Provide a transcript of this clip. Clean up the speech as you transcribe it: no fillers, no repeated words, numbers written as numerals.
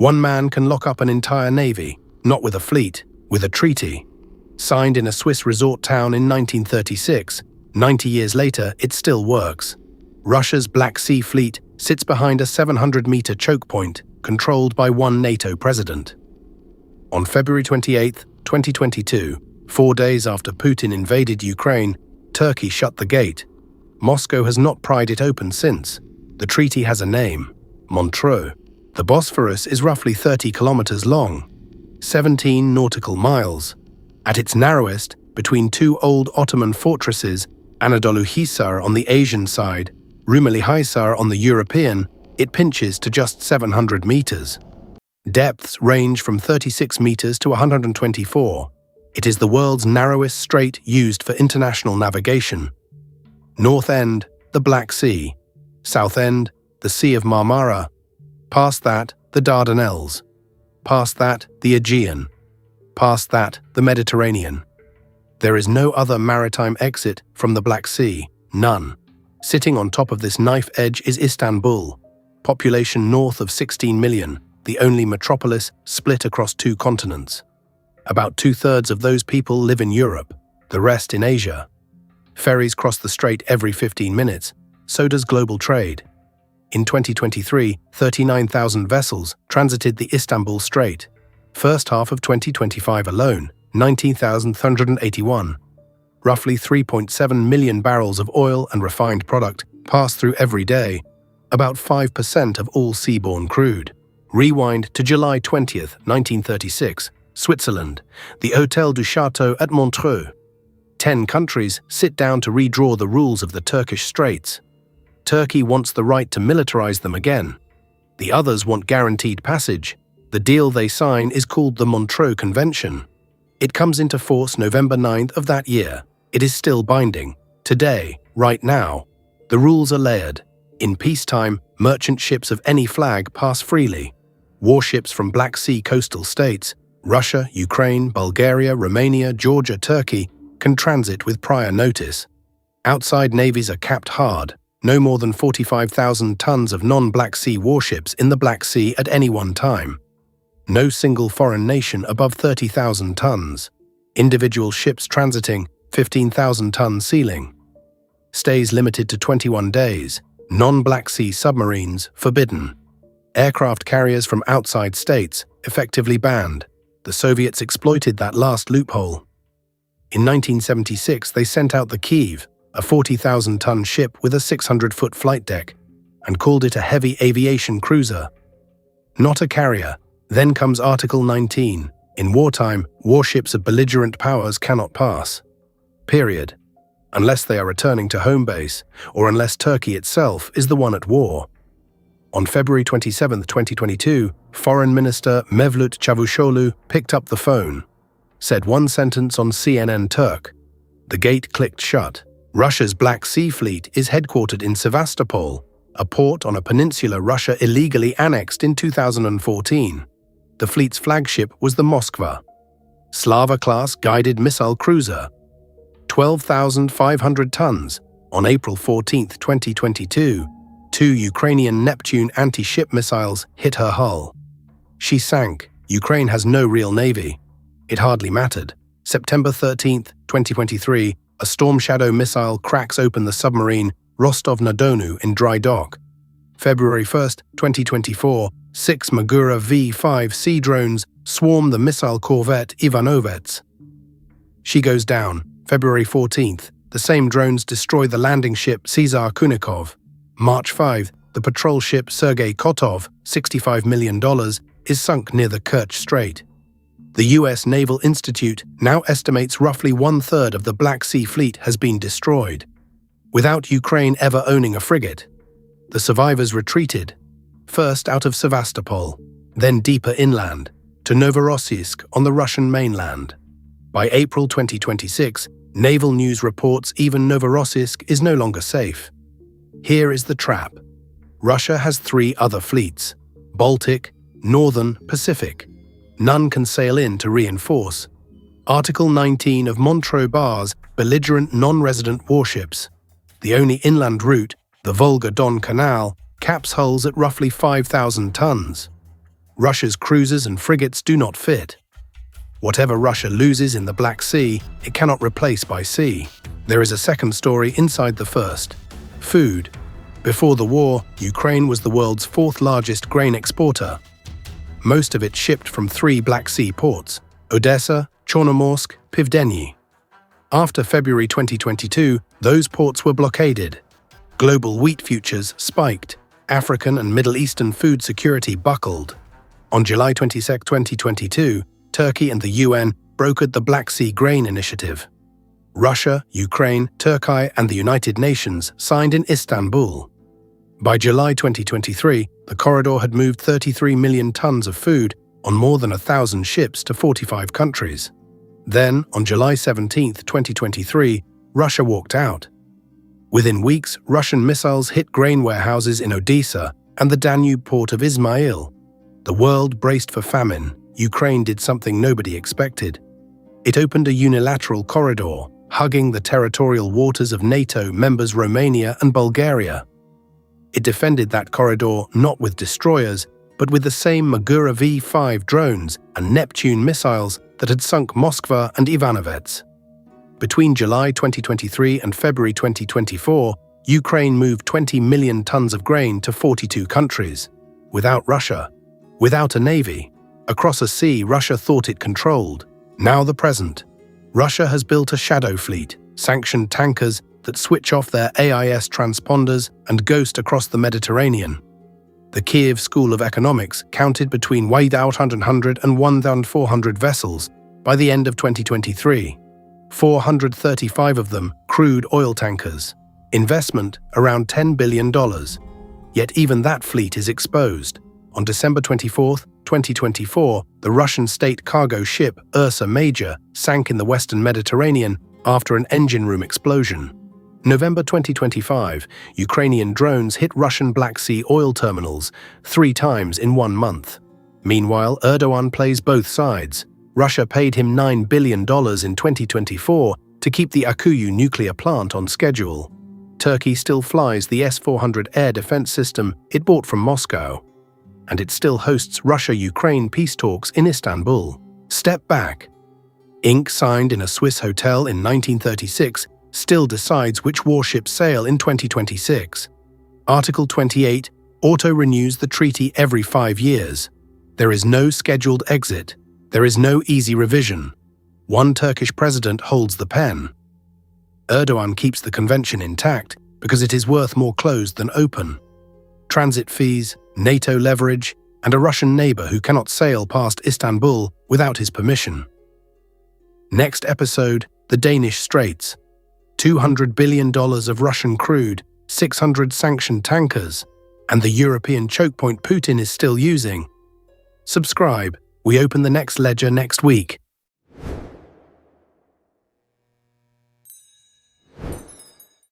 One man can lock up an entire navy, not with a fleet, with a treaty. Signed in a Swiss resort town in 1936, 90 years later, it still works. Russia's Black Sea Fleet sits behind a 700-meter choke point, controlled by one NATO president. On February 28, 2022, 4 days after Putin invaded Ukraine, Turkey shut the gate. Moscow has not pried it open since. The treaty has a name: Montreux. The Bosphorus is roughly 30 kilometers long, 17 nautical miles. At its narrowest, between two old Ottoman fortresses, Anadoluhisar on the Asian side, Rumelihisar on the European, it pinches to just 700 meters. Depths range from 36 meters to 124. It is the world's narrowest strait used for international navigation. North end, the Black Sea. South end, the Sea of Marmara. Past that, the Dardanelles. Past that, the Aegean. Past that, the Mediterranean. There is no other maritime exit from the Black Sea, none. Sitting on top of this knife edge is Istanbul, population north of 16 million, the only metropolis split across 2 continents. About 2/3 of those people live in Europe, the rest in Asia. Ferries cross the strait every 15 minutes, so does global trade. In 2023, 39,000 vessels transited the Istanbul Strait. First half of 2025 alone, 19,381. Roughly 3.7 million barrels of oil and refined product pass through every day, about 5% of all seaborne crude. Rewind to July 20th, 1936, Switzerland, the Hôtel du Château at Montreux. 10 countries sit down to redraw the rules of the Turkish Straits. Turkey wants the right to militarize them again. The others want guaranteed passage. The deal they sign is called the Montreux Convention. It comes into force November 9th of that year. It is still binding. Today, right now. The rules are layered. In peacetime, merchant ships of any flag pass freely. Warships from Black Sea coastal states, Russia, Ukraine, Bulgaria, Romania, Georgia, Turkey, can transit with prior notice. Outside navies are capped hard. No more than 45,000 tons of non-Black Sea warships in the Black Sea at any one time. No single foreign nation above 30,000 tons. Individual ships transiting, 15,000-ton ceiling. Stays limited to 21 days. Non-Black Sea submarines forbidden. Aircraft carriers from outside states effectively banned. The Soviets exploited that last loophole. In 1976, they sent out the Kiev, a 40,000-ton ship with a 600-foot flight deck, and called it a heavy aviation cruiser. Not a carrier. Then comes Article 19. In wartime, warships of belligerent powers cannot pass. Period. Unless they are returning to home base, or unless Turkey itself is the one at war. On February 27, 2022, Foreign Minister Mevlut Çavuşoğlu picked up the phone, said one sentence on CNN Turk. The gate clicked shut. Russia's Black Sea Fleet is headquartered in Sevastopol, a port on a peninsula Russia illegally annexed in 2014. The fleet's flagship was the Moskva, Slava-class guided missile cruiser. 12,500 tons. On April 14, 2022, 2 Ukrainian Neptune anti-ship missiles hit her hull. She sank. Ukraine has no real navy. It hardly mattered. September 13, 2023, a Storm Shadow missile cracks open the submarine Rostov-na-Donu in dry dock. February 1, 2024, 6 Magura V-5 sea drones swarm the missile corvette Ivanovets. She goes down. February 14th, the same drones destroy the landing ship Cesar Kunikov. March 5, the patrol ship Sergei Kotov, $65 million, is sunk near the Kerch Strait. The U.S. Naval Institute now estimates roughly 1/3 of the Black Sea Fleet has been destroyed, without Ukraine ever owning a frigate. The survivors retreated, first out of Sevastopol, then deeper inland, to Novorossiysk on the Russian mainland. By April 2026, Naval News reports even Novorossiysk is no longer safe. Here is the trap. Russia has 3 other fleets: Baltic, Northern, Pacific. None can sail in to reinforce. Article 19 of Montreux bars belligerent non-resident warships. The only inland route, the Volga-Don Canal, caps hulls at roughly 5,000 tons. Russia's cruisers and frigates do not fit. Whatever Russia loses in the Black Sea, it cannot replace by sea. There is a second story inside the first. Food. Before the war, Ukraine was the world's fourth largest grain exporter. Most of it shipped from 3 Black Sea ports: Odessa, Chornomorsk, Pivdeny. After February 2022, those ports were blockaded. Global wheat futures spiked. African and Middle Eastern food security buckled. On July 22, 2022, Turkey and the UN brokered the Black Sea Grain Initiative. Russia, Ukraine, Turkey, and the United Nations signed in Istanbul. By July 2023, the corridor had moved 33 million tons of food on more than 1,000 ships to 45 countries. Then, on July 17, 2023, Russia walked out. Within weeks, Russian missiles hit grain warehouses in Odessa and the Danube port of Izmail. The world braced for famine. Ukraine did something nobody expected. It opened a unilateral corridor, hugging the territorial waters of NATO members Romania and Bulgaria. It defended that corridor not with destroyers, but with the same Magura V-5 drones and Neptune missiles that had sunk Moskva and Ivanovets. Between July 2023 and February 2024, Ukraine moved 20 million tons of grain to 42 countries. Without Russia, without a navy, across a sea Russia thought it controlled. Now the present. Russia has built a shadow fleet, sanctioned tankers that switch off their AIS transponders and ghost across the Mediterranean. The Kiev School of Economics counted between 1,100 and 1,400 vessels by the end of 2023. 435 of them crude oil tankers. Investment around $10 billion. Yet even that fleet is exposed. On December 24, 2024, the Russian state cargo ship Ursa Major sank in the western Mediterranean after an engine room explosion. November 2025, Ukrainian drones hit Russian Black Sea oil terminals 3 times in 1 month. Meanwhile, Erdogan plays both sides. Russia paid him $9 billion in 2024 to keep the Akuyu nuclear plant on schedule. Turkey still flies the S-400 air defense system it bought from Moscow. And it still hosts Russia-Ukraine peace talks in Istanbul. Step back. Ink signed in a Swiss hotel in 1936 still decides which warships sail in 2026. Article 28 auto-renews the treaty every 5 years. There is no scheduled exit. There is no easy revision. One Turkish president holds the pen. Erdogan keeps the convention intact because it is worth more closed than open. Transit fees, NATO leverage, and a Russian neighbor who cannot sail past Istanbul without his permission. Next episode, the Danish Straits. $200 billion of Russian crude, 600 sanctioned tankers, and the European choke point Putin is still using. Subscribe. We open the next ledger next week.